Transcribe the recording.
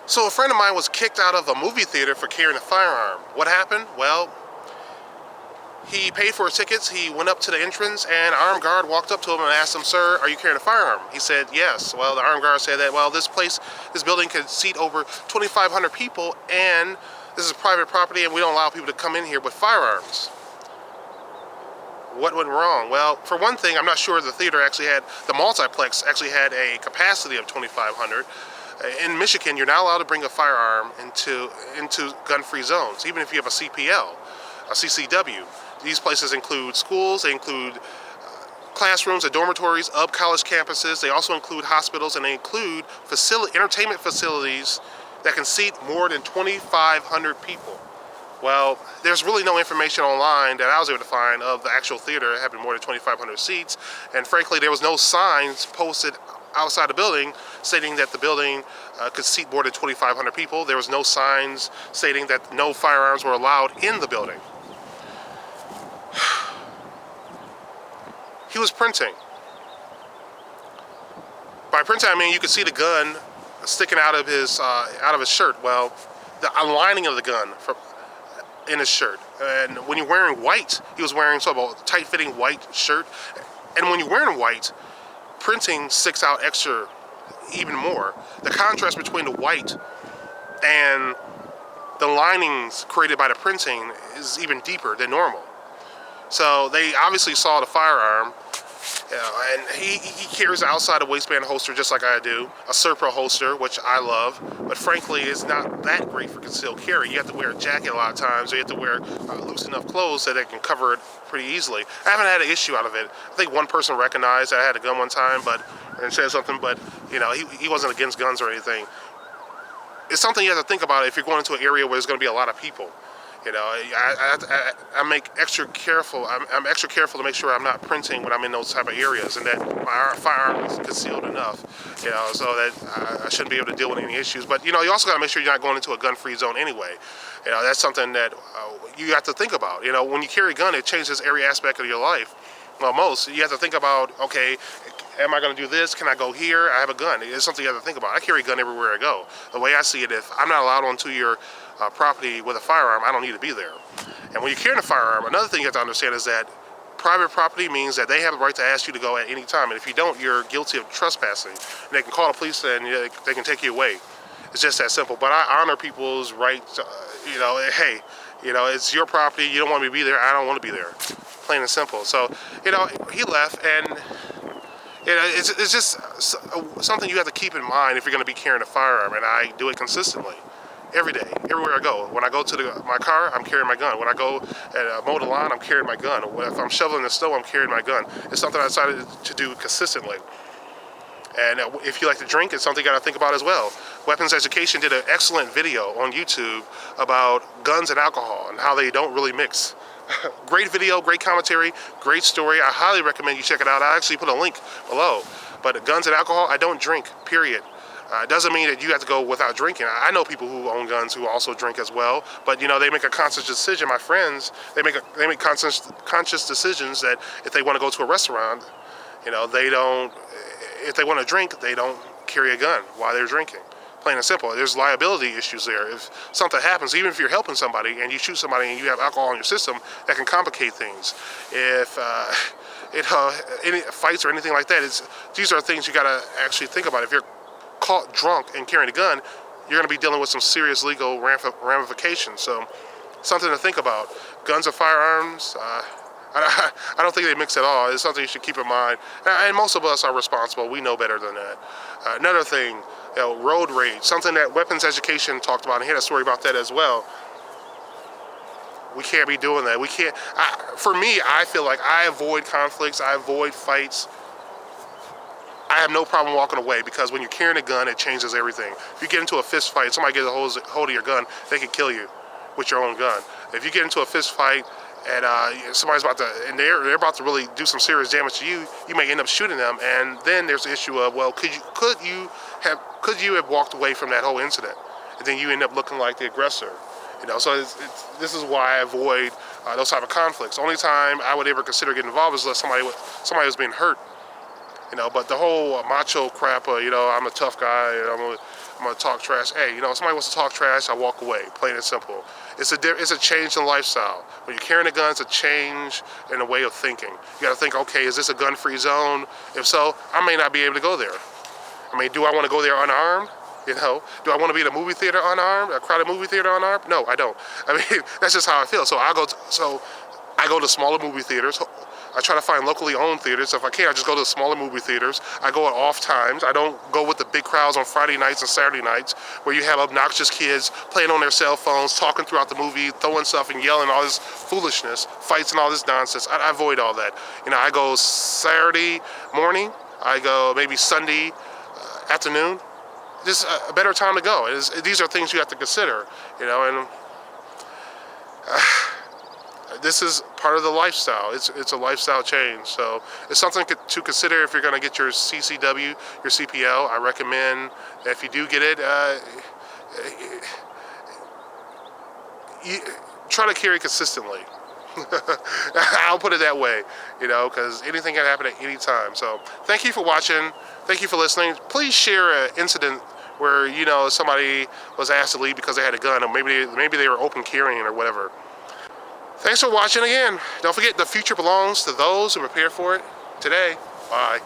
So a friend of mine was kicked out of a movie theater for carrying a firearm. What happened? Well, he paid for his tickets, he went up to the entrance, and an armed guard walked up to him and asked him, "Sir, are you carrying a firearm?" He said, "Yes." Well, the armed guard said that, well, this building could seat over 2,500 people, and this is private property, and we don't allow people to come in here with firearms. What went wrong? Well, for one thing, I'm not sure the multiplex actually had a capacity of 2,500. In Michigan, you're not allowed to bring a firearm into gun-free zones, even if you have a CPL, a CCW. These places include schools, they include classrooms and dormitories of college campuses. They also include hospitals, and they include entertainment facilities that can seat more than 2,500 people. Well, there's really no information online that I was able to find of the actual theater having more than 2,500 seats, and frankly, there was no signs posted outside the building stating that the building could seat more than 2,500 people. There was no signs stating that no firearms were allowed in the building. He was printing. By printing, I mean you could see the gun sticking out of his shirt. Well, the lining of the gun in his shirt. And when you're wearing white, he was wearing sort of a tight-fitting white shirt. And when you're wearing white, printing sticks out even more. The contrast between the white and the linings created by the printing is even deeper than normal. So they obviously saw the firearm, and he carries an outside the waistband holster just like I do, a Serpro holster, which I love, but frankly it's not that great for concealed carry. You have to wear a jacket a lot of times, or you have to wear loose enough clothes so they can cover it pretty easily. I haven't had an issue out of it. I think one person recognized that I had a gun one time and said something, but you know, he wasn't against guns or anything. It's something you have to think about if you're going into an area where there's going to be a lot of people. You know, I make extra careful. I'm extra careful to make sure I'm not printing when I'm in those type of areas, and that my firearm is concealed enough, you know, so that I shouldn't be able to deal with any issues. But you know, you also got to make sure you're not going into a gun-free zone anyway. You know, that's something that you have to think about. You know, when you carry a gun, it changes every aspect of your life. Well, you have to think about, okay, am I going to do this? Can I go here? I have a gun. It's something you have to think about. I carry a gun everywhere I go. The way I see it, if I'm not allowed onto your property with a firearm, I don't need to be there. And when you're carrying a firearm, another thing you have to understand is that private property means that they have the right to ask you to go at any time. And if you don't, you're guilty of trespassing. And they can call the police and they can take you away. It's just that simple. But I honor people's right to, you know, hey, you know, it's your property. You don't want me to be there. I don't want to be there. Plain and simple. So, you know, he left, and you know, it's just something you have to keep in mind if you're going to be carrying a firearm, and I do it consistently. Every day, everywhere I go. When I go to my car, I'm carrying my gun. When I go and mow the lawn, I'm carrying my gun. If I'm shoveling the snow, I'm carrying my gun. It's something I decided to do consistently. And if you like to drink, it's something you got to think about as well. Weapons Education did an excellent video on YouTube about guns and alcohol and how they don't really mix. Great video, great commentary, great story. I highly recommend you check it out. I actually put a link below. But guns and alcohol, I don't drink, period. It doesn't mean that you have to go without drinking. I know people who own guns who also drink as well, but you know, they make a conscious decision. My friends, they make conscious decisions that if they want to go to a restaurant, you know, if they want to drink, they don't carry a gun while they're drinking. Plain and simple. There's liability issues there. If something happens, even if you're helping somebody and you shoot somebody and you have alcohol in your system, that can complicate things. If any fights or anything like that, these are things you got to actually think about. If you're caught drunk and carrying a gun, you're going to be dealing with some serious legal ramifications. So, something to think about. Guns and firearms, I don't think they mix at all. It's something you should keep in mind. And most of us are responsible. We know better than that. Another thing, you know, road rage, something that Weapons Education talked about, and he had a story about that as well. We can't be doing that. We can't. For me, I feel like I avoid conflicts. I avoid fights. I have no problem walking away, because when you're carrying a gun, it changes everything. If you get into a fist fight, somebody gets a hold of your gun, they can kill you with your own gun. If you get into a fist fight and somebody's and they're about to really do some serious damage to you, you may end up shooting them, and then there's the issue of, well, could you have walked away from that whole incident, and then you end up looking like the aggressor. You know, so this is why I avoid those type of conflicts. Only time I would ever consider getting involved is unless somebody was being hurt. You know, but the whole macho crap, you know, I'm a tough guy, I'm gonna talk trash. Hey, you know, if somebody wants to talk trash, I walk away. Plain and simple. It's a change in lifestyle. When you're carrying a gun, it's a change in the way of thinking. You gotta think, okay, is this a gun-free zone? If so, I may not be able to go there. I mean, do I want to go there unarmed? You know, do I want to be in a movie theater unarmed? A crowded movie theater unarmed? No, I don't. I mean, that's just how I feel. So I go to smaller movie theaters. I try to find locally owned theaters. If I can't, I just go to smaller movie theaters. I go at off times. I don't go with the big crowds on Friday nights and Saturday nights where you have obnoxious kids playing on their cell phones, talking throughout the movie, throwing stuff and yelling all this foolishness, fights and all this nonsense. I avoid all that. You know, I go Saturday morning. I go maybe Sunday afternoon. Just a better time to go. These are things you have to consider, you know, and this is part of the lifestyle. It's a lifestyle change, so it's something to consider if you're going to get your CCW, your CPL. I recommend that if you do get it, you try to carry consistently. I'll put it that way, you know, because anything can happen at any time. So thank you for watching. Thank you for listening. Please share an incident where, you know, somebody was asked to leave because they had a gun, or maybe they were open carrying or whatever. Thanks for watching again. Don't forget, the future belongs to those who prepare for it today. Bye.